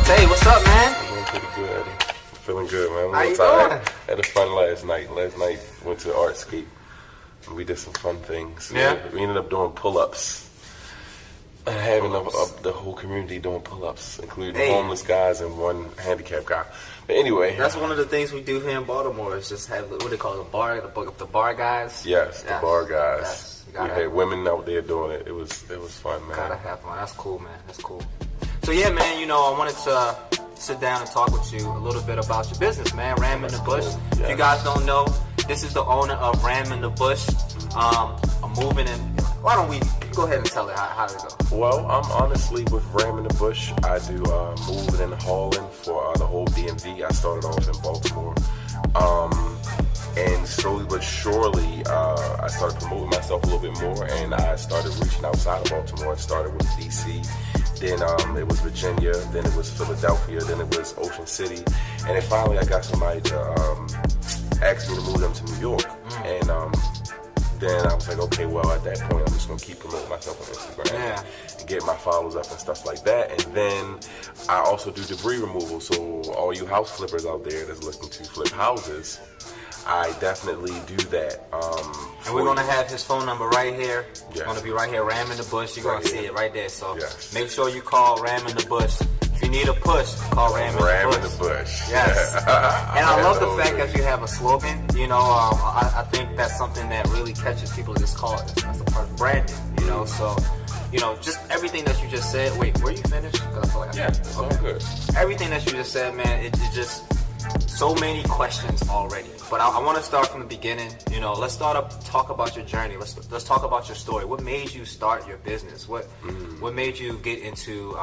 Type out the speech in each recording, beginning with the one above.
Hey, what's up, man? I'm doing pretty good, Eddie. I'm feeling good, man. I'm How a you little tired. doing? Had a fun last night. Last night went to Artscape. And we did some fun things. Yeah? We ended up doing pull-ups. And having the whole community doing pull-ups, including homeless guys and one handicapped guy. But anyway. That's one of the things we do here in Baltimore is just have, what they call it, the bar guys. Yes, the bar guys. Yes. We had women out there doing it. It was fun, man. Gotta have fun. That's cool, man. That's cool. So yeah, man, you know, I wanted to sit down and talk with you a little bit about your business, man. Ram in the Bush. Cool. If Yeah. you guys don't know, this is the owner of Ram in the Bush. I'm moving in. Why don't we go ahead and tell it how did it go? Well, I'm honestly with Ram in the Bush. I do moving and hauling for the whole DMV. I started off in Baltimore. And slowly but surely, I started promoting myself a little bit more, and I started reaching outside of Baltimore. I started with DC, then it was Virginia, then it was Philadelphia, then it was Ocean City, and then finally I got somebody to ask me to move them to New York. And then I was like, okay, well, at that point, I'm just going to keep promoting myself on Instagram and get my followers up and stuff like that. And then I also do debris removal, so all you house flippers out there that's looking to flip houses, I definitely do that. And we're going to have his phone number right here. It's Yes. going to be right here, Ram in the Bush. You're going to see it right there. So Yes. make sure you call Ram in the Bush. If you need a push, call Ram in the Bush. Yes. And I love the fact that you have a slogan. You know, I think that's something that really catches people. Just call it. That's a part of branding, you know. So, you know, just everything that you just said. Wait, were you finished? 'Cause I feel like It's all good. everything that you just said, man, it just so many questions already. But I want to start from the beginning. You know, let's talk about your journey. Let's talk about your story. What made you start your business? What made you get into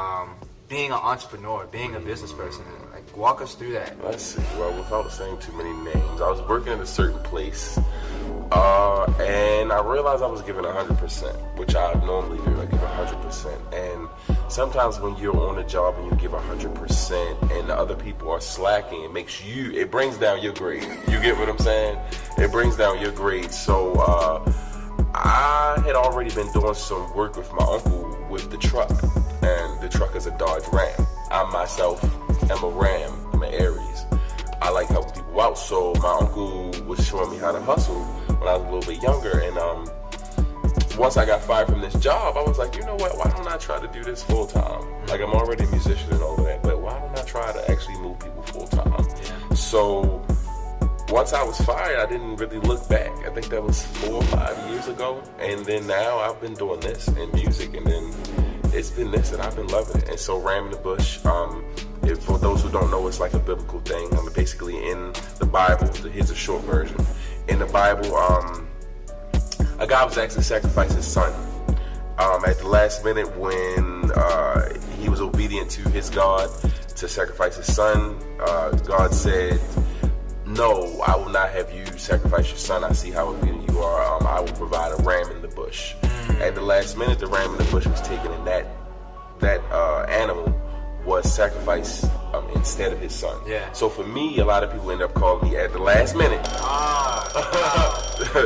being an entrepreneur, being a business person? Like, walk us through that. Let's see. Well, without saying too many names, I was working at a certain place, and I realized I was giving 100%, which I normally do. I give 100%, and sometimes when you're on a job and you give 100%, and the other people are slacking, it brings down your grade. You get what I'm saying? It brings down your grade. So I had already been doing some work with my uncle with the truck, and the truck is a Dodge Ram. I myself am a Ram. I'm an Aries. I like helping people out, so my uncle was showing me how to hustle when I was a little bit younger, and once I got fired from this job, I was like, you know what, why don't I try to do this full time? Like, I'm already a musician and all of that, but why don't I try to actually move people full time? So once I was fired, I didn't really look back. I think that was 4 or 5 years ago, and then now I've been doing this in music, and then it's been this, and I've been loving it. And so Ram in the Bush, for those who don't know, it's like a biblical thing. Basically in the Bible, here's a short version. In the Bible, a guy was asked to sacrifice his son. At the last minute, when he was obedient to his God to sacrifice his son, God said, no, I will not have you sacrifice your son. I see how obedient you are. I will provide a ram in the bush. At the last minute, the ram in the bush was taken, and that animal was sacrificed instead of his son. Yeah. So for me, a lot of people end up calling me at the last minute.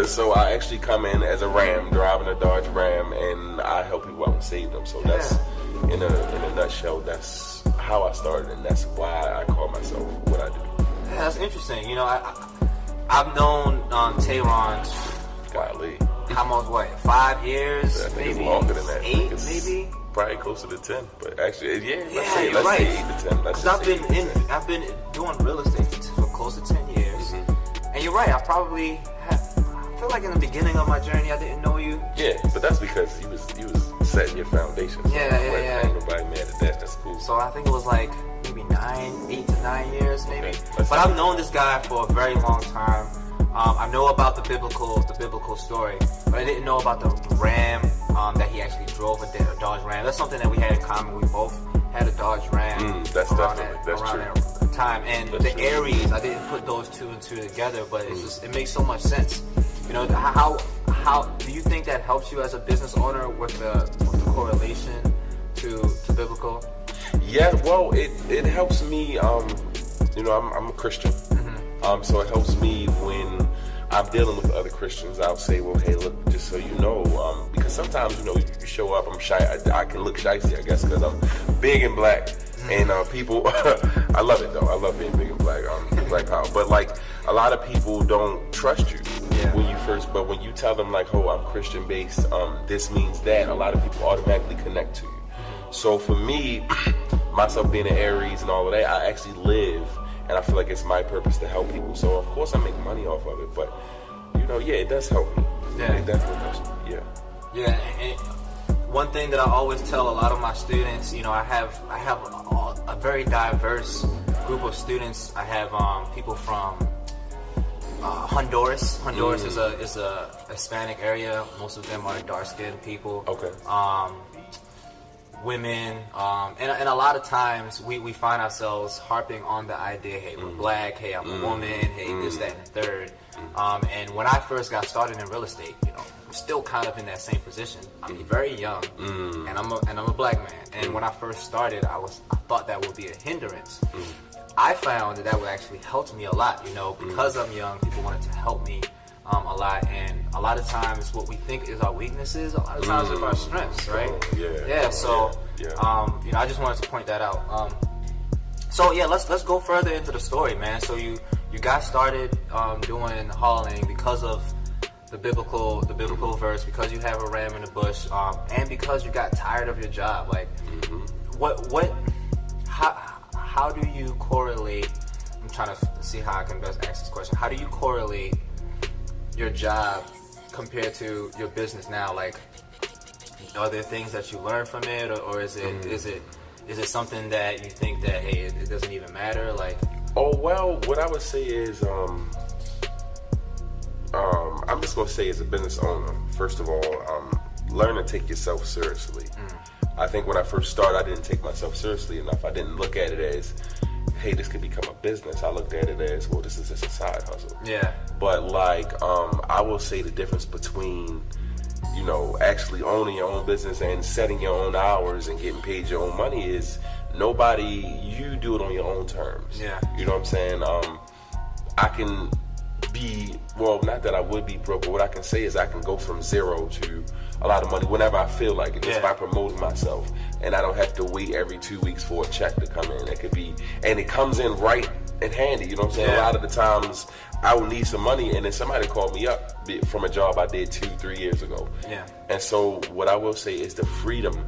So I actually come in as a ram, driving a Dodge Ram, and I help people out and save them. So that's, in a nutshell, that's how I started, and that's why I call myself what I do. Yeah, that's interesting. You know, I've known Tayron. Golly. How much? What? 5 years? I think Maybe it's longer than that. 8, maybe. Probably closer to 10, but actually, let's you're right. say 8 to 10. Because I've been doing real estate for close to 10 years, and you're right. I feel like in the beginning of my journey, I didn't know you. Yeah, but that's because you was setting your foundation. So ain't nobody mad at that. That's cool. So I think it was like maybe 8 to 9 years, maybe. Okay, but I've known this guy for a very long time. I know about the biblical story, but I didn't know about the Ram that he actually drove a Dodge Ram. That's something that we had in common. We both had a Dodge Ram. That's around true. that time. And That's the true. Aries, I didn't put those two and two together, but it makes so much sense. You know, how do you think that helps you as a business owner with the correlation to biblical? Yeah, well, it helps me. You know, I'm a Christian, so it helps me when I'm dealing with other Christians. I'll say, well, hey, look, just so you know, because sometimes, you know, you show up, I'm shy. I can look shysty, I guess, because I'm big and black. And people, I love it though. I love being big and black, black power. But like a lot of people don't trust you when you first. But when you tell them like, "Oh, I'm Christian based. This means that," a lot of people automatically connect to you. So for me, myself being an Aries and all of that, I actually live, and I feel like it's my purpose to help people. So of course I make money off of it, but it does help me. Yeah, it definitely does. Yeah. Yeah. And one thing that I always tell a lot of my students, I have a very diverse group of students. I have people from Honduras. Honduras is a Hispanic area. Most of them are dark-skinned people. Okay. Women, and a lot of times we find ourselves harping on the idea, hey, we're black, hey, I'm a woman, hey, this, that, and the third. And when I first got started in real estate, I'm still kind of in that same position. I'm very young, and I'm a black man. And when I first started, I thought that would be a hindrance. I found that would actually help me a lot, because I'm young. People wanted to help me a lot, and a lot of times what we think is our weaknesses, a lot of times are our strengths, right? So I just wanted to point that out. So let's go further into the story, man. So you got started doing hauling because of the biblical verse, because you have a ram in the bush, and because you got tired of your job. Like, how do you correlate? I'm trying to see how I can best ask this question. How do you correlate your job compared to your business now? Like, are there things that you learn from it, or is it something that you think that, hey, it doesn't even matter? Like, what I would say is, I'm just gonna say, as a business owner, first of all, learn to take yourself seriously. I think when I first started, I didn't take myself seriously enough. I didn't look at it as, hey, this could become a business. I looked at it as, well, this is just a side hustle. Yeah. But I will say the difference between, actually owning your own business and setting your own hours and getting paid your own money is you do it on your own terms. Yeah. You know what I'm saying? I can be, not that I would be broke, but what I can say is I can go from zero to a lot of money whenever I feel like it, just by promoting myself. And I don't have to wait every 2 weeks for a check to come in. It could be, and it comes in right and handy. You know what I'm saying? A lot of the times I will need some money, and then somebody called me up from a job I did 2-3 years ago. Yeah. And so what I will say is the freedom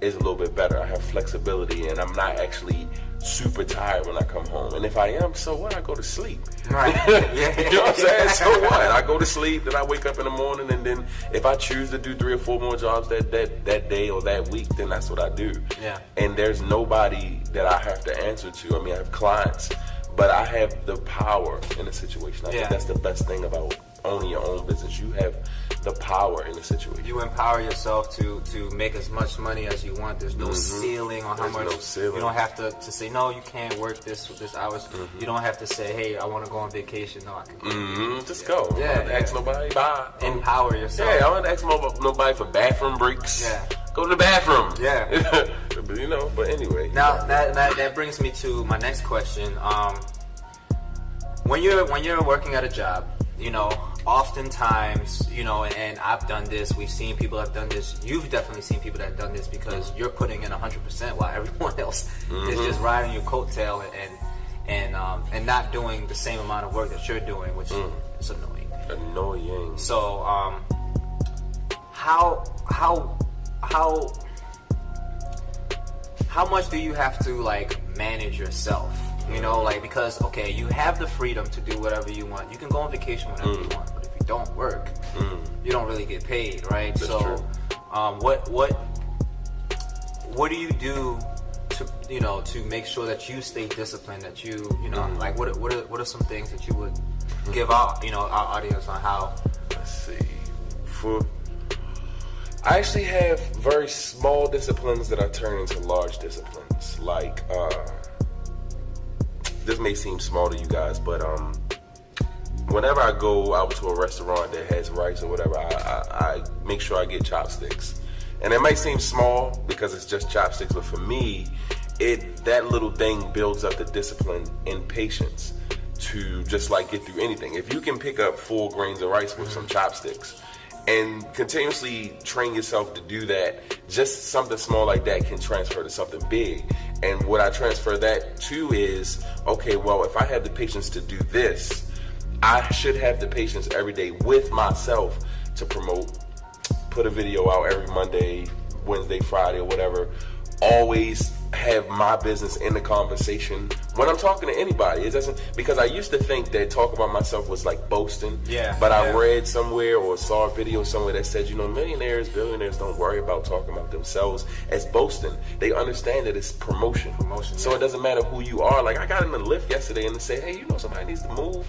is a little bit better. I have flexibility, and I'm not actually super tired when I come home. And if I am, so what? I go to sleep. Right. You know what I'm saying? So what? I go to sleep, then I wake up in the morning, and then if I choose to do 3 or 4 more jobs that day or that week, then that's what I do. Yeah. And there's nobody that I have to answer to. I mean, I have clients, but I have the power in the situation. I think that's the best thing about owning your own business. You have the power in the situation. You empower yourself to make as much money as you want. There's no ceiling on how much. No ceiling. You don't have to say, no, you can't work this hours. You don't have to say, hey, I want to go on vacation. No, I can. Just go. I don't ask nobody. Bye. Empower yourself. Yeah, I don't ask nobody for bathroom breaks. Yeah. Go to the bathroom. Yeah. But anyway. Now that brings me to my next question. When you're working at a job, oftentimes, and I've done this, we've seen people have done this, you've definitely seen people that have done this, because you're putting in 100% while everyone else is just riding your coattail and not doing the same amount of work that you're doing, which is annoying. Annoying. So, how much do you have to manage yourself? Because, okay, you have the freedom to do whatever you want. You can go on vacation whenever you want, but if you don't work, you don't really get paid, right? That's true. What do you do to make sure that you stay disciplined? That what are some things that you would give out, our audience on how? Let's see. I actually have very small disciplines that I turn into large disciplines. This may seem small to you guys, but whenever I go out to a restaurant that has rice or whatever, I make sure I get chopsticks. And it might seem small because it's just chopsticks, but for me, that little thing builds up the discipline and patience to just get through anything. If you can pick up 4 grains of rice with some chopsticks and continuously train yourself to do that, just something small like that can transfer to something big. And what I transfer that to is, okay, well, if I have the patience to do this, I should have the patience every day with myself to promote, put a video out every Monday, Wednesday, Friday, or whatever. Always have my business in the conversation when I'm talking to anybody. It doesn't, because I used to think that talk about myself was like boasting. But I read somewhere or saw a video somewhere that said, millionaires, billionaires don't worry about talking about themselves as boasting. They understand that it's promotion. So it doesn't matter who you are. Like, I got in the lift yesterday and they say, hey, somebody needs to move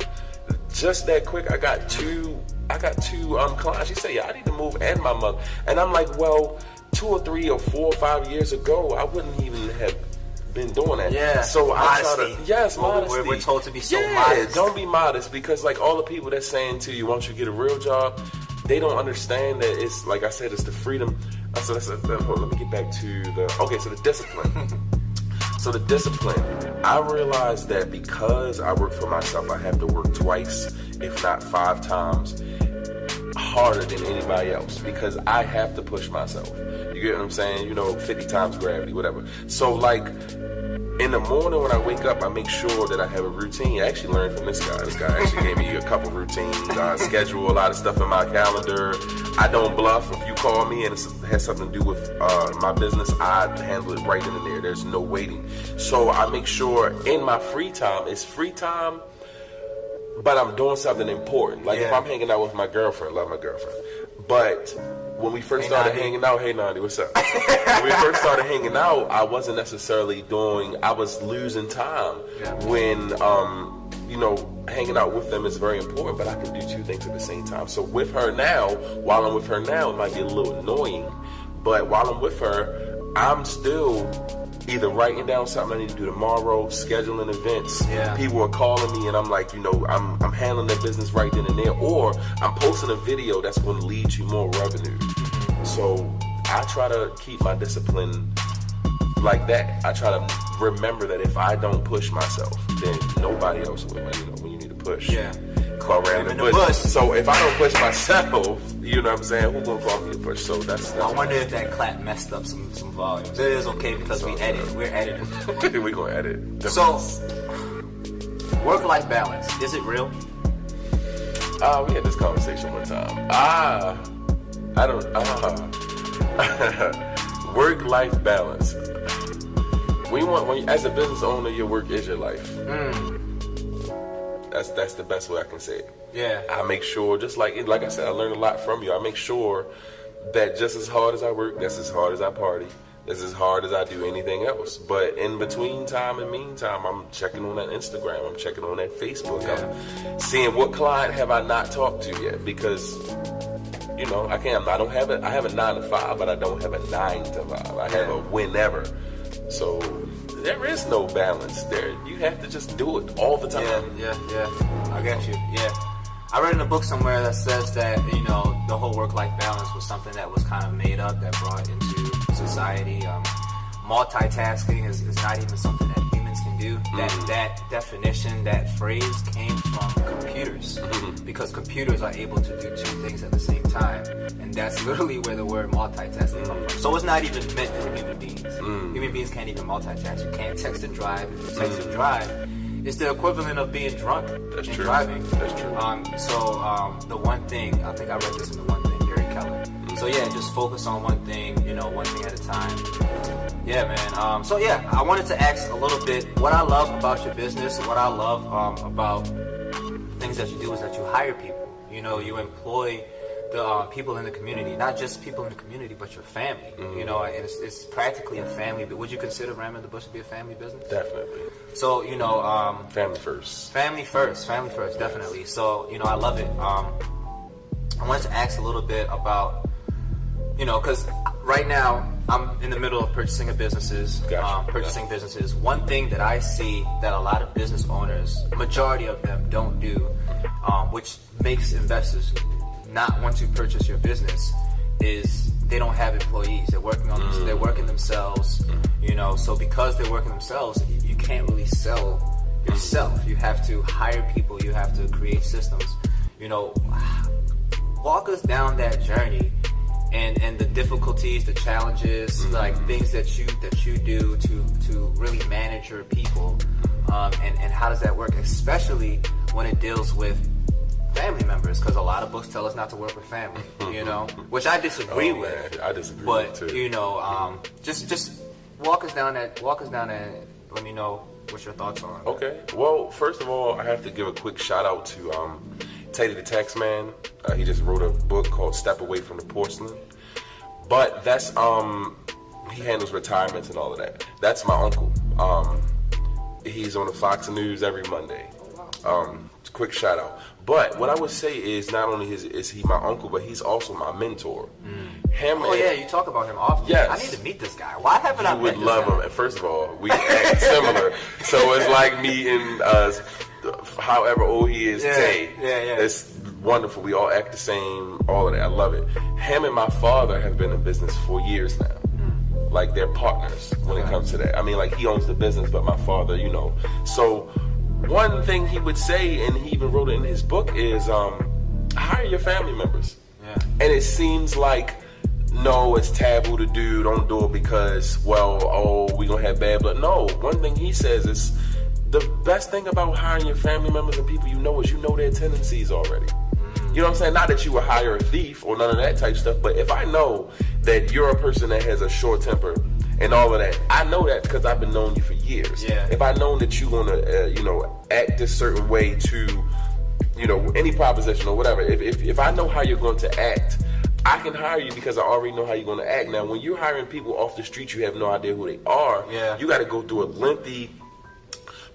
just that quick. I got two clients. She said, yeah, I need to move, and my mother. And I'm like, well, 2 or 3 or 4 or 5 years ago, I wouldn't even have been doing that. Yeah. So modesty. Modesty. We're told to be so modest. Don't be modest, because like all the people that's saying to you, why don't you get a real job? They don't understand that it's, like I said, it's the freedom. So let me get back to the discipline. So the discipline, I realized that because I work for myself, I have to work twice, if not 5 times, harder than anybody else, because I have to push myself. You get what I'm saying? 50 times gravity, whatever. So like in the morning when I wake up, I make sure that I have a routine. I actually learned from this guy. This guy actually gave me a couple routines. I schedule a lot of stuff in my calendar. I don't bluff. If you call me and it has something to do with my business, I handle it right then and there. There's no waiting. So I make sure in my free time, it's free time, but I'm doing something important. Like if I'm hanging out with my girlfriend, love my girlfriend. But when we first started hanging out, hey Nandi, what's up? When we first started hanging out, I wasn't necessarily I was losing time when, hanging out with them is very important, but I can do 2 things at the same time. So with her now, while I'm with her now, it might be a little annoying, but while I'm with her, I'm still either writing down something I need to do tomorrow, scheduling events. People are calling me and I'm like, I'm handling their business right then and there, or I'm posting a video that's going to lead to more revenue. So I try to keep my discipline like that. I try to remember that if I don't push myself, then nobody else will. When you need to push. Call around the bush. So if I don't push myself, you know what I'm saying, who's gonna call me to push? So that's I wonder if that clap messed up some volumes. It is okay because we edit. We're editing. We're gonna edit. So work-life balance, is it real? We had this conversation one time. Work-life balance. When as a business owner, your work is your life. That's the best way I can say it. I make sure, just like I said, I learned a lot from you. I make sure that just as hard as I work, that's as hard as I party, that's as hard as I do anything else. But in between time and meantime, I'm checking on that Instagram, I'm checking on that Facebook, I'm seeing what client have I not talked to yet, because I have a 9 to 5, but I don't have a 9 to 5. I have a whenever. So there is no balance there. You have to just do it all the time. Yeah. I get you. I read in a book somewhere that says that, the whole work-life balance was something that was kind of made up, that brought into society. Multitasking is not even something that humans can do. That definition, that phrase came from computers, because computers are able to do 2 things at the same time, and that's literally where the word multitasking comes from. So it's not even meant for human beings. Human beings can't even multitask. You can't text and drive. If you text and drive, it's the equivalent of being drunk and driving. That's true. The one thing, I think I read this in the One Thing, Gary Keller. So just focus on one thing, one thing at a time. Yeah, man. I wanted to ask a little bit what I love about your business. What I love about things that you do is that you hire people. You employ the people in the community, not just people in the community, but your family. And it's practically a family. But would you consider Ramming the Bush to be a family business? Definitely. So family first. Family first, definitely. So I love it. I wanted to ask a little bit about, because right now I'm in the middle of purchasing businesses. Businesses. One thing that I see that a lot of business owners, majority of them, don't do, which makes investors not want to purchase your business, is they don't have employees. They're working on they're working themselves. So because they're working themselves, you can't really sell yourself. You have to hire people. You have to create systems. Walk us down that journey and the difficulties, the challenges, like things that you do to really manage your people, and how does that work, especially when it deals with family members, because a lot of books tell us not to work with family, which I disagree with. Man, I disagree but with too. Just walk us down and let me know what your thoughts are on that. Okay. Well, first of all, I have to give a quick shout out to Teddy the Tax Man. He just wrote a book called Step Away from the Porcelain. But that's he handles retirements and all of that. That's my uncle. He's on the Fox News every Monday. Quick shout out. But what I would say is not only is he my uncle, but he's also my mentor. You talk about him often. Yes. I need to meet this guy. Why haven't I met this guy? You would love him. And first of all, we act similar. So it's like meeting however old he is, Tay. Yeah. It's wonderful. We all act the same, all of that. I love it. Him and my father have been in business for years now. Like, they're partners when it comes to that. I mean, like, he owns the business, but my father, So one thing he would say, and he even wrote it in his book, is hire your family members. Yeah. And it seems like, no, it's taboo to do. Don't do it because, we gonna have bad blood. No, one thing he says is the best thing about hiring your family members and people is you know their tendencies already. You know what I'm saying? Not that you would hire a thief or none of that type stuff, but if I know that you're a person that has a short temper and all of that, I know that because I've been knowing you for years. Yeah. If I know that you're gonna, act a certain way to, any proposition or whatever. If I know how you're going to act, I can hire you because I already know how you're going to act. Now, when you're hiring people off the street, you have no idea who they are. Yeah. You got to go through a lengthy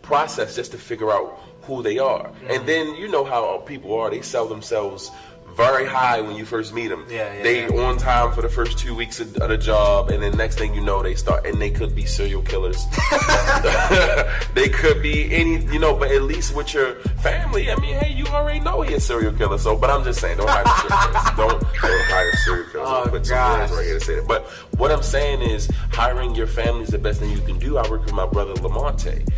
process just to figure out who they are. And then you know how people are. They sell themselves very high when you first meet them. They on time for the first 2 weeks of the job, and then next thing you know, they start, and they could be serial killers. They could be any, but at least with your family, I mean, hey, you already know he's a serial killer. So, but I'm just saying, don't hire serial killers. Don't hire serial killers. I'll put some words right here to say that. But what I'm saying is, hiring your family is the best thing you can do. I work with my brother Lamonte.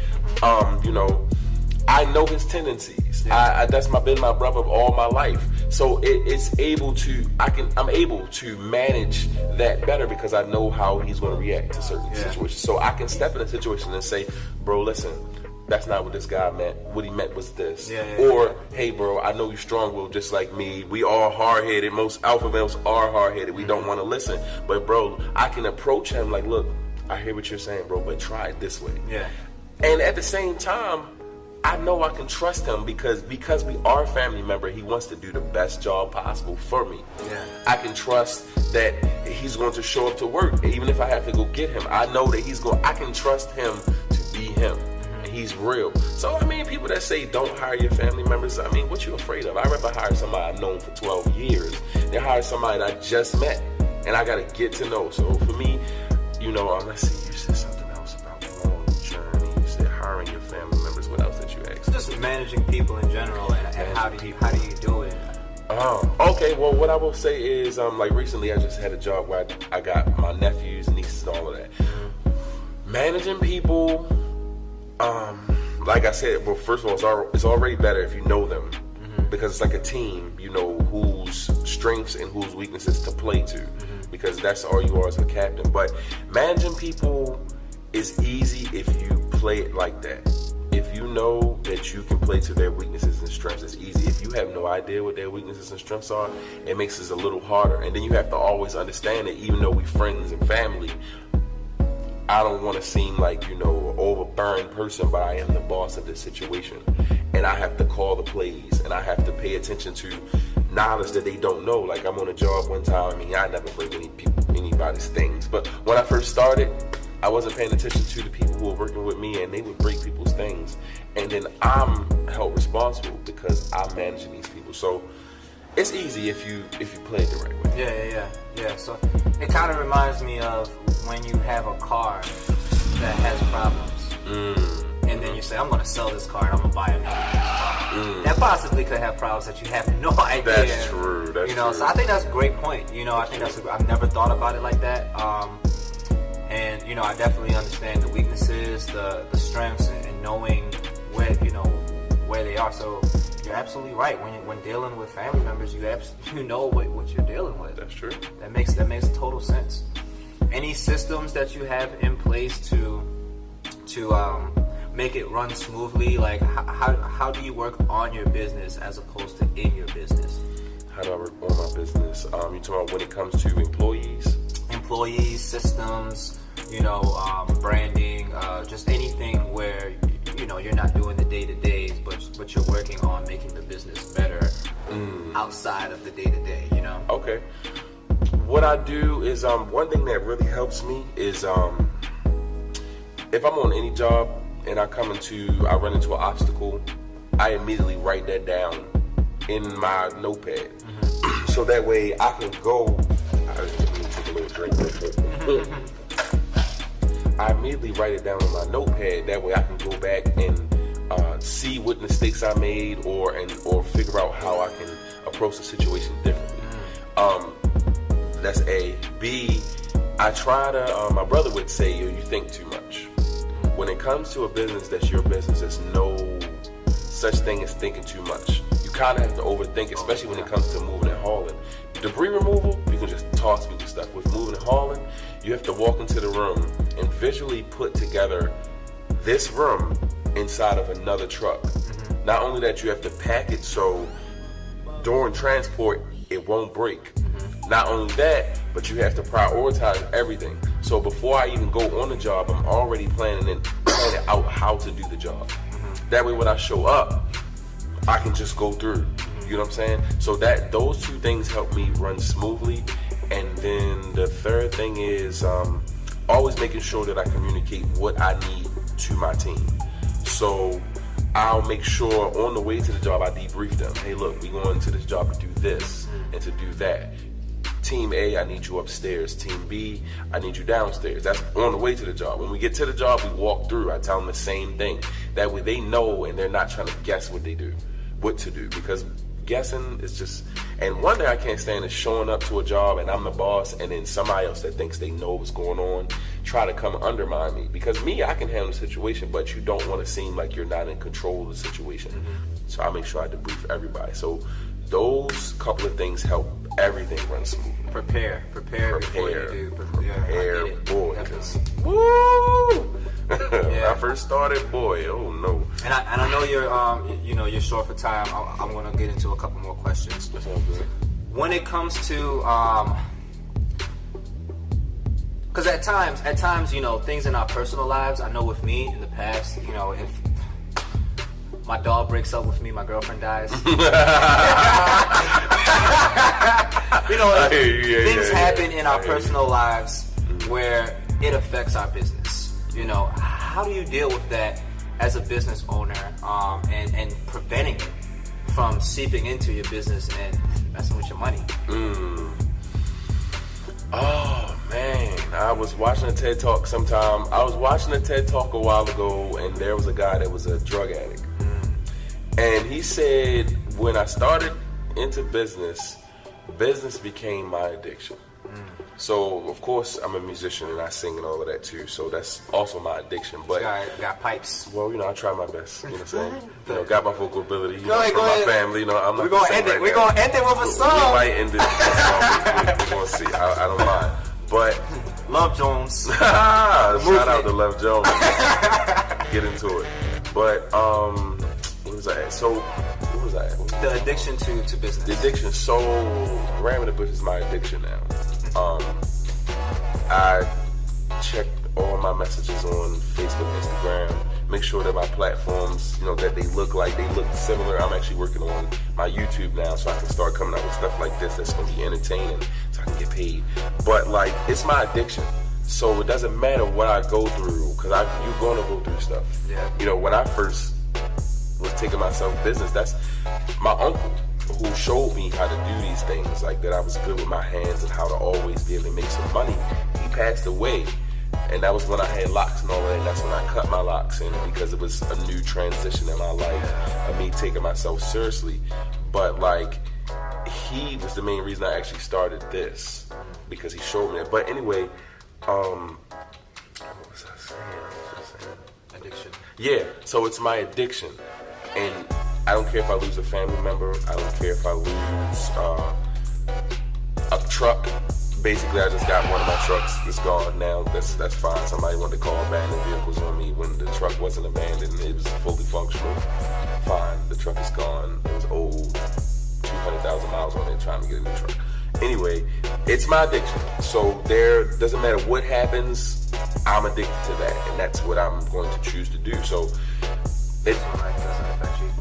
I know his tendencies. That's been my brother all my life. So I'm able to manage that better because I know how he's going to react to certain situations. So I can step in a situation and say, bro, listen, that's not what this guy meant. What he meant was this. Hey, bro, I know you're strong-willed just like me. We all hard-headed. Most alpha males are hard-headed. We don't want to listen. But, bro, I can approach him like, look, I hear what you're saying, bro, but try it this way. Yeah. And at the same time, I know I can trust him because we are a family member. He wants to do the best job possible for me. Yeah. I can trust that he's going to show up to work, even if I have to go get him. I know that I can trust him to be him. And he's real. So, I mean, people that say don't hire your family members, I mean, what you afraid of? I'd rather hire somebody I've known for 12 years than hire somebody that I just met and I got to get to know. So, for me, let's see, you said something else about the long journey. You said hiring your family members. What else did you ask? Just managing people in general, and how do you do it? Okay. Well, what I will say is, like recently, I just had a job where I got my nephews, nieces, and all of that. Managing people, like I said, well, first of all, it's already better if you know them, because it's like a team. You know whose strengths and whose weaknesses to play to, because that's all you are as a captain. But managing people is easy if you play it like that. If you know that you can play to their weaknesses and strengths, it's easy. If you have no idea what their weaknesses and strengths are, it makes it a little harder. And then you have to always understand that even though we're friends and family, I don't want to seem like, an overbearing person, but I am the boss of this situation. And I have to call the plays, and I have to pay attention to knowledge that they don't know. Like, I'm on a job one time, I never break anybody's things. But when I first started, I wasn't paying attention to the people who were working with me, and they would break people's things. And then I'm held responsible because I'm managing these people. So it's easy if you play it the right way. Yeah. So it kind of reminds me of when you have a car that has problems. And then you say, I'm going to sell this car and I'm going to buy another car. That possibly could have problems that you have no idea. That's true. That's true. So I think that's a great point. I think I've never thought about it like that. And I definitely understand the weaknesses, the strengths, and knowing where they are. So you're absolutely right. When dealing with family members, you know what you're dealing with. That's true. That makes total sense. Any systems that you have in place to make it run smoothly? Like how do you work on your business as opposed to in your business? How do I work on my business? You talking about when it comes to employees? Employees, systems, branding, just anything where you're not doing the day-to-days, but you're working on making the business better outside of the day-to-day. Okay. What I do is one thing that really helps me is if I'm on any job and I run into an obstacle, I immediately write that down in my notepad. So that way I can go. I take a little drink real quick. I immediately write it down on my notepad. That way I can go back and see what mistakes I made or figure out how I can approach the situation differently. That's A. B, I try to, my brother would say, you think too much. When it comes to a business that's your business, there's no such thing as thinking too much. You kind of have to overthink, especially when it comes to moving and hauling. Debris removal, you can just toss people stuff. With moving and hauling, you have to walk into the room and visually put together this room inside of another truck. Not only that, you have to pack it so during transport, it won't break. Not only that, but you have to prioritize everything. So before I even go on the job, I'm already planning out how to do the job. That way when I show up, I can just go through. You know what I'm saying? So those two things help me run smoothly. And then the third thing is always making sure that I communicate what I need to my team. So I'll make sure on the way to the job, I debrief them. Hey, look, we going to this job to do this and to do that. Team A, I need you upstairs. Team B, I need you downstairs. That's on the way to the job. When we get to the job, we walk through. I tell them the same thing. That way they know and they're not trying to guess what to do. Because guessing is just... And one thing I can't stand is showing up to a job and I'm the boss and then somebody else that thinks they know what's going on try to come undermine me. Because I can handle the situation, but you don't want to seem like you're not in control of the situation. So I make sure I debrief everybody. So those couple of things help everything run smooth. Prepare before you do. Prepare, boy. Woo! When I first started, boy, oh no. And I know you're short for time. I'm gonna get into a couple more questions. That's all good. When it comes to because at times, things in our personal lives. I know with me in the past, if my dog breaks up with me, my girlfriend dies. Things happen in our personal lives where it affects our business. How do you deal with that as a business owner and preventing it from seeping into your business and messing with your money? Oh man, I was watching a TED Talk sometime. I was watching a TED Talk a while ago, and there was a guy that was a drug addict. And he said, when I started into business became my addiction. So, of course, I'm a musician and I sing and all of that too. So that's also my addiction. But got pipes. Well, I try my best. You know what I'm saying? Got my vocal ability. Go ahead, from my family. I'm not. We're gonna end it. We're gonna end it with a song. We might end it with a song. We're gonna see. I don't mind. But Love Jones. Shout out to Love Jones. Get into it. But what was I at? So what was I at? The addiction to business. The addiction. So ramming the bush is my addiction now. I check all my messages on Facebook, Instagram, make sure that my platforms, that they look similar. I'm actually working on my YouTube now, so I can start coming out with stuff like this that's going to be entertaining, so I can get paid. But it's my addiction. So it doesn't matter what I go through, because you're going to go through stuff. Yeah. When I first was taking myself business, that's my uncle who showed me how to do these things, like that I was good with my hands and how to always be able to make some money. He passed away, and that was when I had locks and all that, and that's when I cut my locks, and because it was a new transition in my life of me taking myself seriously. But he was the main reason I actually started this, because he showed me that. But anyway, what was I saying? Addiction. Yeah, so it's my addiction. And I don't care if I lose a family member. I don't care if I lose a truck. Basically, I just got one of my trucks. It's gone now. That's fine. Somebody wanted to call abandoned vehicles on me when the truck wasn't abandoned. It was fully functional. Fine. The truck is gone. It was old. 200,000 miles on it, trying to get a new truck. Anyway, it's my addiction. So there doesn't matter what happens, I'm addicted to that, and that's what I'm going to choose to do. So it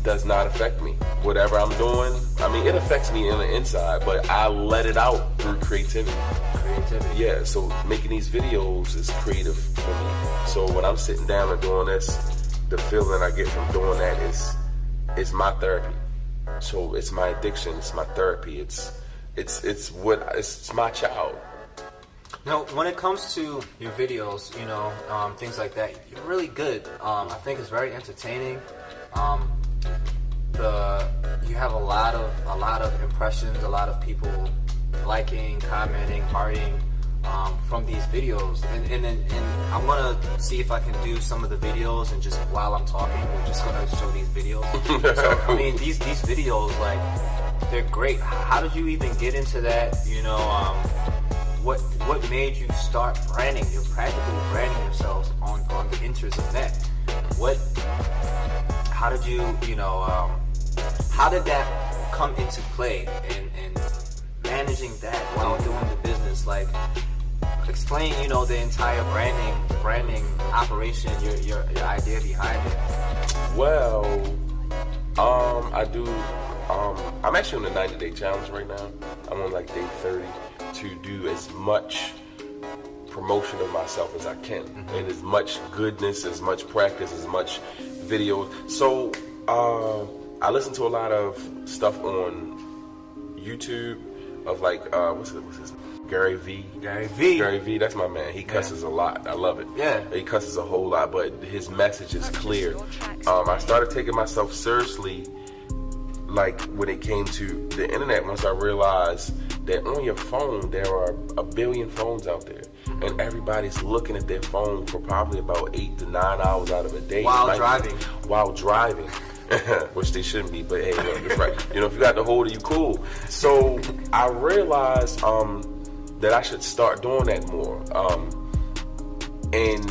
does not affect me. Whatever I'm doing, I mean, it affects me in the inside, but I let it out through creativity. Yeah, so making these videos is creative for me. So when I'm sitting down and doing this, the feeling I get from doing that is my therapy. So it's my addiction, it's my therapy, it's my child. Now, when it comes to your videos, you know, things like that, you're really good. I think it's very entertaining. You have a lot of impressions, a lot of people liking, commenting, hearting from these videos, and I'm gonna see if I can do some of the videos, and just while I'm talking, we're just gonna show these videos. So I mean, these videos, like, they're great. How did you even get into that? You know, what made you start branding? You're practically branding yourselves on the internet. How did you how did that come into play and managing that while doing the business? Like, explain, you know, the entire branding operation, your idea behind it. Well, I do. I'm actually on the 90-day challenge right now. I'm on like day 30 to do as much promotion of myself as I can, and as much goodness, as much practice, as much videos. So I listen to a lot of stuff on YouTube of like what's his name? Gary V. Gary V, that's my man. He cusses a lot. I love it. Yeah. He cusses a whole lot, but his message is clear. I started taking myself seriously, like, when it came to the internet, once I realized that on your phone there are a billion phones out there, and everybody's looking at their phone for probably about 8 to 9 hours out of a day. While driving. Which they shouldn't be, but hey, look, it's right. You know, if you got the hold of you, cool. So I realized that I should start doing that more. And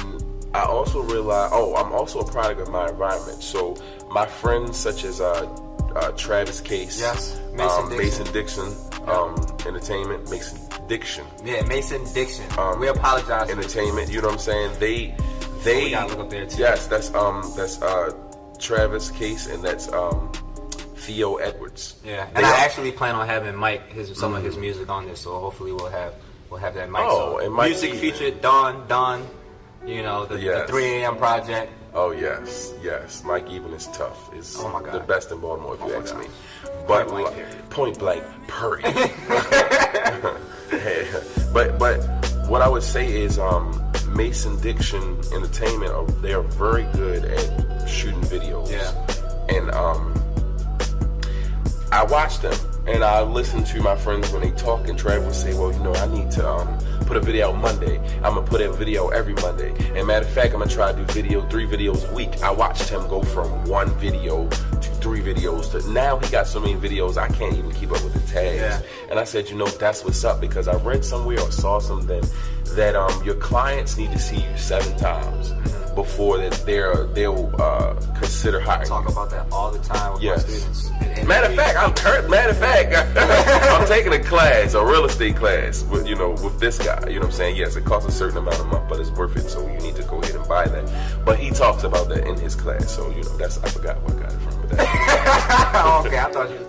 I also realized, I'm also a product of my environment. So my friends such as Travis Case, Mason Dixon, Entertainment, Mason Diction. Yeah, Mason Diction. We apologize. Entertainment, you know what I'm saying? They we gotta look up there too. Yes, that's Travis Case, and that's Theo Edwards. Yeah, and I actually plan on having Mike some of his music on this, so hopefully we'll have that Mike. Oh, and Mike music featured Don. You know, the 3 a.m. project. Oh yes. Mike Even is tough. Is the best in Baltimore, if you ask me. But point blank, period. But what I would say is Mason Diction Entertainment, they are very good at shooting videos. Yeah. And I watch them and I listen to my friends when they talk, and Travis would say, well, you know, I need to put a video out Monday. I'm gonna put a video every Monday. And matter of fact, I'm gonna try to do 3 videos a week. I watched him go from 1 video to 3 videos to now he got so many videos I can't even keep up with the tags. Yeah. And I said, you know, that's what's up, because I read somewhere or saw something that your clients need to see you 7 times before that they'll consider hiring. I talk about that all the time with my students. Matter of fact, I'm taking a class, a real estate class, with this guy. You know what I'm saying? Yes, it costs a certain amount a month, but it's worth it. So you need to go ahead and buy that. But he talks about that in his class. So I forgot where I got it from. But okay, I thought you.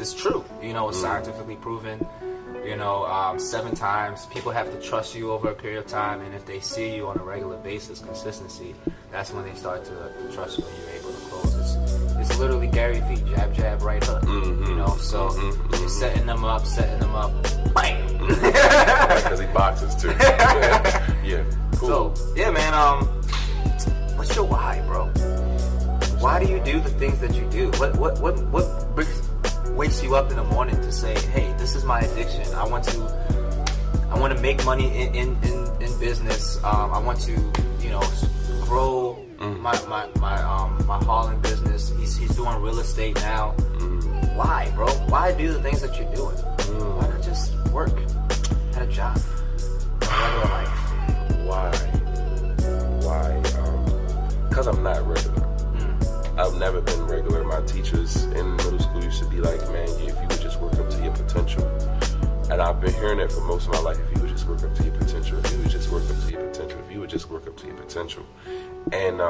It's true. You know, it's scientifically proven. You know, 7 times. People have to trust you over a period of time, and if they see you on a regular basis, consistency, that's when they start to trust you and you're able to close. It's literally Gary Vee, jab, right hook. You know, so you're setting them up, bang! Because he boxes too. Yeah, cool. So, yeah, man, what's your why, bro? Why do you do the things that you do? What wakes you up in the morning to say, hey, this is my addiction. I want to make money in business. I want to, grow my hauling business, He's doing real estate now. Why, bro? Why do the things that you're doing? Why not just work at a job? Regular life. Why? Because I'm not regular. I've never been regular. My teachers in middle school used to be like, man, if you would just work up to your potential. And I've been hearing that for most of my life. If you would just work up to your potential. If you would just work up to your potential. If you would just work up to your potential. And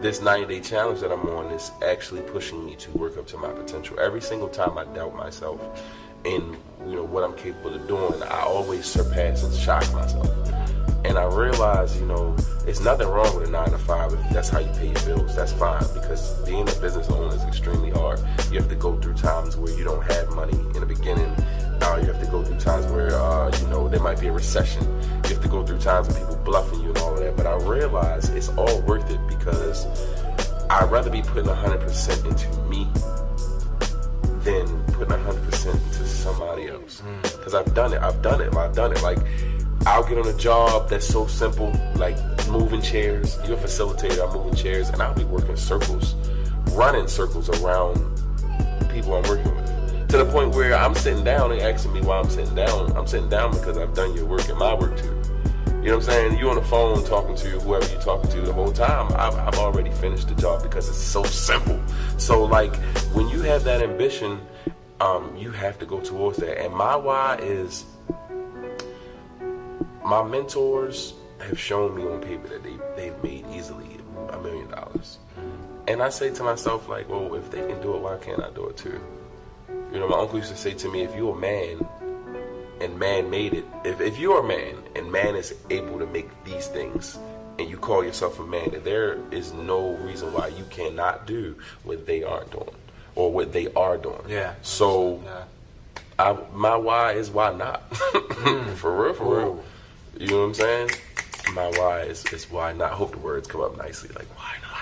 this 90-day challenge that I'm on is actually pushing me to work up to my potential. Every single time I doubt myself in what I'm capable of doing, I always surpass and shock myself. And I realize, it's nothing wrong with a 9-to-5 if that's how you pay your bills. That's fine, because being a business owner is extremely hard. You have to go through times where you don't have money in the beginning. You have to go through times where, there might be a recession. You have to go through times when people bluffing you and all of that. But I realize it's all worth it, because I'd rather be putting 100% into me than putting 100% into somebody else. Because I've done it. Like, I'll get on a job that's so simple, like moving chairs. You're a facilitator, I'm moving chairs, and I'll be working circles, running circles around people I'm working with. To the point where I'm sitting down and asking me why I'm sitting down. I'm sitting down because I've done your work and my work too. You know what I'm saying? You on the phone talking to whoever you're talking to the whole time. I've already finished the job because it's so simple. So like, when you have that ambition, you have to go towards that. And my why is, my mentors have shown me on paper that they've made easily $1 million. And I say to myself, like, well, if they can do it, why can't I do it too? My uncle used to say to me, if you're a man and man made it, if you're a man and man is able to make these things, and you call yourself a man, that there is no reason why you cannot do what they aren't doing, or what they are doing. Yeah. So, my why is why not? For real. You know what I'm saying? My why is why not. I hope the words come up nicely, like why not?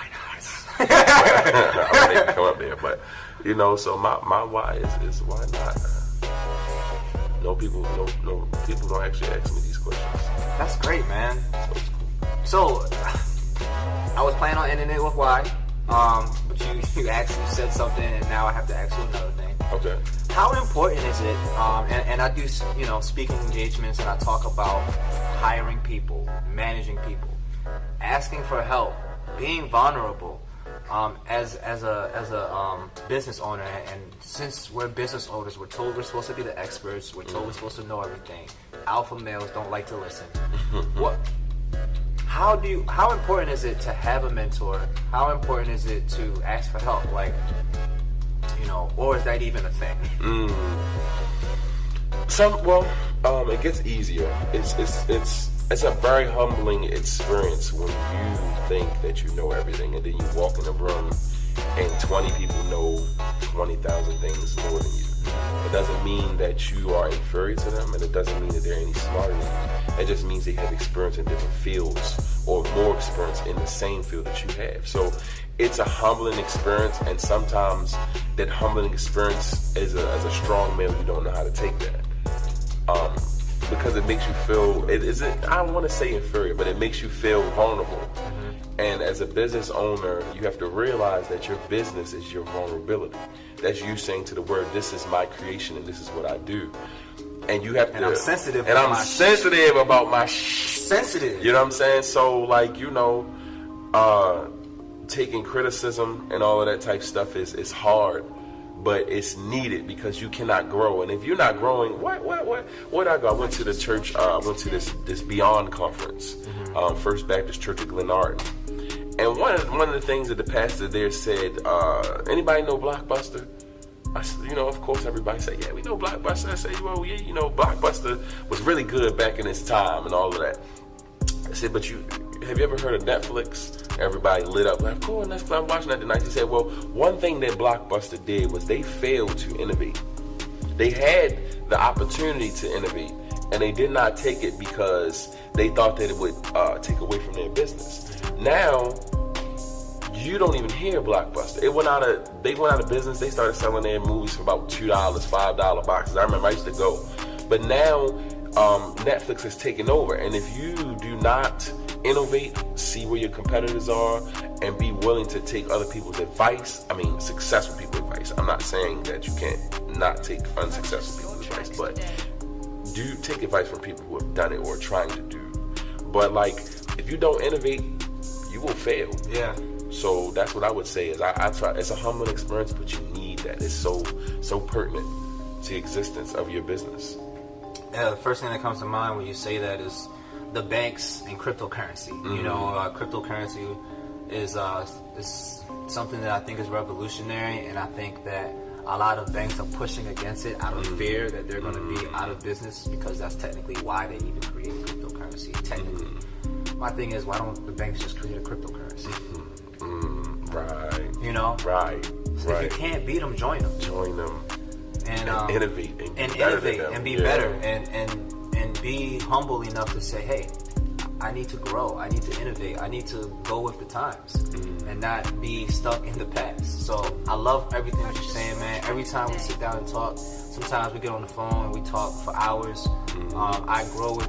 I didn't come up there, but so my why is why not? No people don't actually ask me these questions. That's great, man. So I was planning on ending it with why, but you said something, and now I have to ask you another thing. Okay. How important is it? And I do speaking engagements, and I talk about hiring people, managing people, asking for help, being vulnerable. As a business owner, and since we're business owners, we're told we're supposed to be the experts. We're told we're supposed to know everything. Alpha males don't like to listen. How important is it to have a mentor? How important is it to ask for help? Like, or is that even a thing? It gets easier. It's a very humbling experience when you think that you know everything, and then you walk in a room and 20 people know 20,000 things more than you. It doesn't mean that you are inferior to them, and it doesn't mean that they're any smarter than you. It just means they have experience in different fields, or more experience in the same field that you have. So it's a humbling experience, and sometimes that humbling experience, as a strong male, you don't know how to take that. Because it makes you feel, I don't want to say inferior, but it makes you feel vulnerable. And as a business owner, you have to realize that your business is your vulnerability. That's you saying to the world, this is my creation and this is what I do. And you have to. And I'm sensitive. And I'm sensitive about my sensitive. You know what I'm saying? So, like, taking criticism and all of that type stuff is hard. But it's needed, because you cannot grow. And if you're not growing, where'd I go? I went to the church, I went to this Beyond conference, First Baptist Church of Glenarden. And one of the things that the pastor there said, anybody know Blockbuster? I said, of course everybody said, yeah, we know Blockbuster. I said, well, yeah, Blockbuster was really good back in its time and all of that. I said, but have you ever heard of Netflix? Everybody lit up, like, cool, Netflix, I'm watching that tonight. He said, well, one thing that Blockbuster did was they failed to innovate. They had the opportunity to innovate, and they did not take it because they thought that it would take away from their business. Now, you don't even hear Blockbuster. They went out of business. They started selling their movies for about $2, $5 boxes. I remember I used to go. But now, Netflix has taken over, and if you do not innovate, see where your competitors are, and be willing to take other people's advice. I mean, successful people's advice. I'm not saying that you can't not take unsuccessful people's advice, but do take advice from people who have done it or are trying to do. But like, if you don't innovate, you will fail. Yeah. So that's what I would say is I try. It's a humbling experience, but you need that. It's so pertinent to the existence of your business. Yeah, the first thing that comes to mind when you say that is the banks and cryptocurrency. You know, cryptocurrency is something that I think is revolutionary, and I think that a lot of banks are pushing against it out of fear that they're going to be out of business, because that's technically why they even created cryptocurrency. Technically, my thing is, why don't the banks just create a cryptocurrency? Right. You know. Right. So if you can't beat them, join them. Join them. And innovate and be better and be humble enough to say, hey, I need to grow, I need to innovate, I need to go with the times and not be stuck in the past. So I love everything that you're saying, man. Every time we sit down and talk, sometimes we get on the phone and we talk for hours. I grow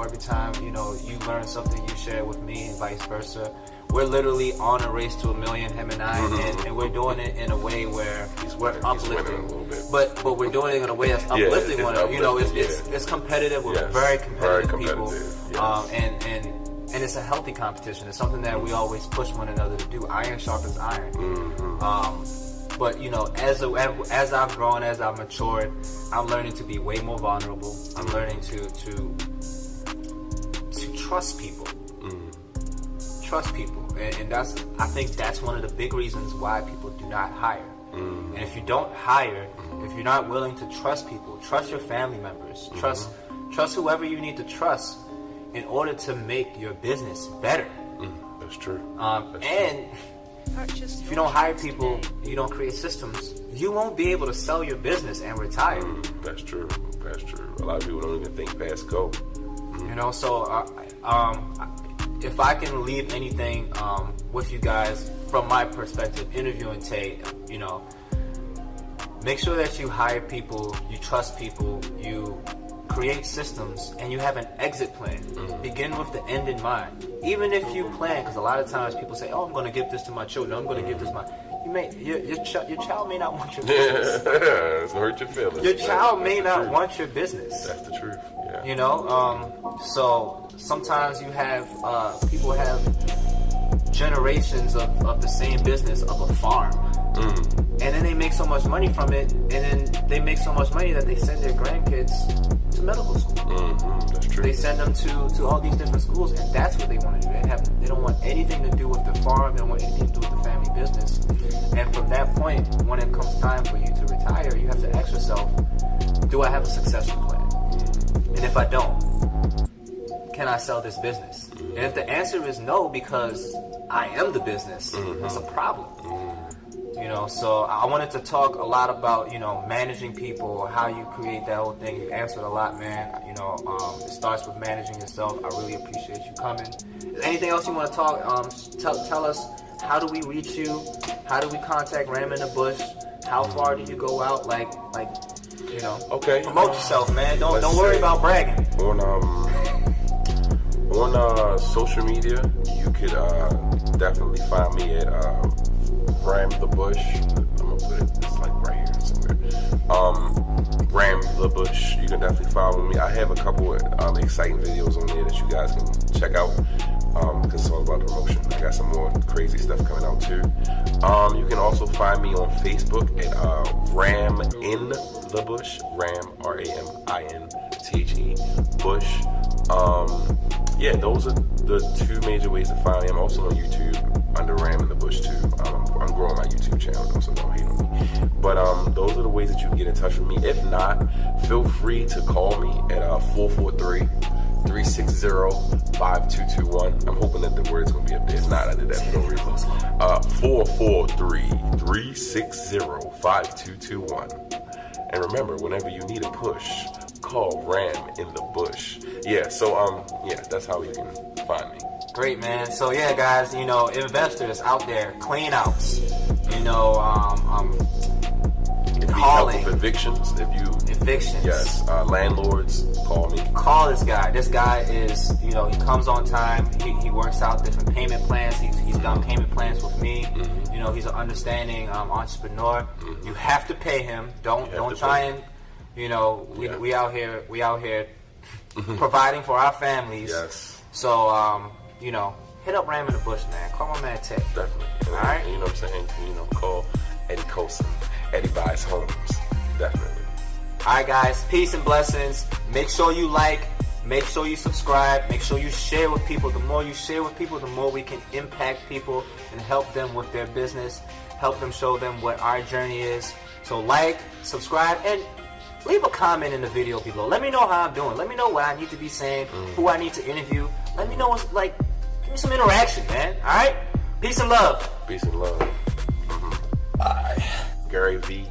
every time, you know, you learn something, you share it with me, and vice versa. We're literally on a race to 1 million, him and I, and we're doing it in a way where we're uplifting. But we're doing it in a way that's uplifting one another. You know, it's competitive. We're very competitive people. Yes. And it's a healthy competition. It's something that we always push one another to do. Iron sharpens iron. But you know, as I've grown, as I've matured, I'm learning to be way more vulnerable. I'm learning to trust people. Trust people, and I think that's one of the big reasons why people do not hire. And if you don't hire, if you're not willing to trust people, trust your family members, trust whoever you need to trust in order to make your business better. That's true. And if you don't hire people, you don't create systems, you won't be able to sell your business and retire. That's true. That's true. A lot of people don't even think past go. You know, so if I can leave anything with you guys from my perspective, interviewing Tay, you know, make sure that you hire people, you trust people, you create systems, and you have an exit plan. Begin with the end in mind. Even if you plan, because a lot of times people say, "Oh, I'm going to give this to my children. I'm going to give this your child may not want your business. Yeah, it's hurt your feelings. Your child may not want your business. That's the truth. Yeah. You know, so sometimes you have people have generations of the same business of a farm, and then they make so much money from it, and then they make so much money that they send their grandkids to medical school. That's true. They send them to all these different schools, and that's what they want to do. They don't want anything to do with the farm. They don't want anything to do with the family business. And from that point, when it comes time for you to retire, you have to ask yourself, do I have a succession plan? And if I don't, can I sell this business? And if the answer is no, because I am the business, that's a problem. You know, so I wanted to talk a lot about, you know, managing people, how you create that whole thing. You answered a lot, man. You know, it starts with managing yourself. I really appreciate you coming. Is there anything else you want to talk? Tell us, how do we reach you? How do we contact Ram in the Bush? How far do you go out? Like, you know, okay. Promote yourself, man. Don't worry about bragging. On social media, you could definitely find me at Ram the Bush. I'm gonna put it, it's like right here somewhere. Ram the Bush. You can definitely follow me. I have a couple of exciting videos on there that you guys can check out. Because it's all about the promotion. I got some more crazy stuff coming out too. You can also find me on Facebook at Ram in the Bush. Ram, RAMINTHE Bush. Yeah, those are the two major ways to find me. I'm also on YouTube under Ram in the Bush too. I'm growing my YouTube channel though, so don't hate on me. But those are the ways that you can get in touch with me. If not, feel free to call me at 443-360-5221. I'm hoping that the word's going to be up there. If not, I did that for no reason. 443-360-5221. And remember, whenever you need a push, call Ram in the Bush. Yeah, so, yeah, that's how you can find me. Great, man. So, yeah, guys, you know, investors out there, clean outs. You know, calling. Help with evictions. Evictions. Yes, landlords, call me. Call this guy. This guy is, he comes on time. He works out different payment plans. He's done payment plans with me. Mm-hmm. He's an understanding entrepreneur. Mm-hmm. You have to pay him. Don't try and, we out here providing for our families. Yes. So, hit up Ram in the Bush, man. Call my man Ted. Definitely. All right. And you know what I'm saying? Call Eddie Colson. Eddie buys homes. Definitely. All right, guys. Peace and blessings. Make sure you like. Make sure you subscribe. Make sure you share with people. The more you share with people, the more we can impact people and help them with their business. Help them, show them what our journey is. So like, subscribe, and leave a comment in the video below. Let me know how I'm doing. Let me know what I need to be saying, who I need to interview. Let me know what's like. Give me some interaction, man. All right? Peace and love. Peace and love. Bye. Gary V.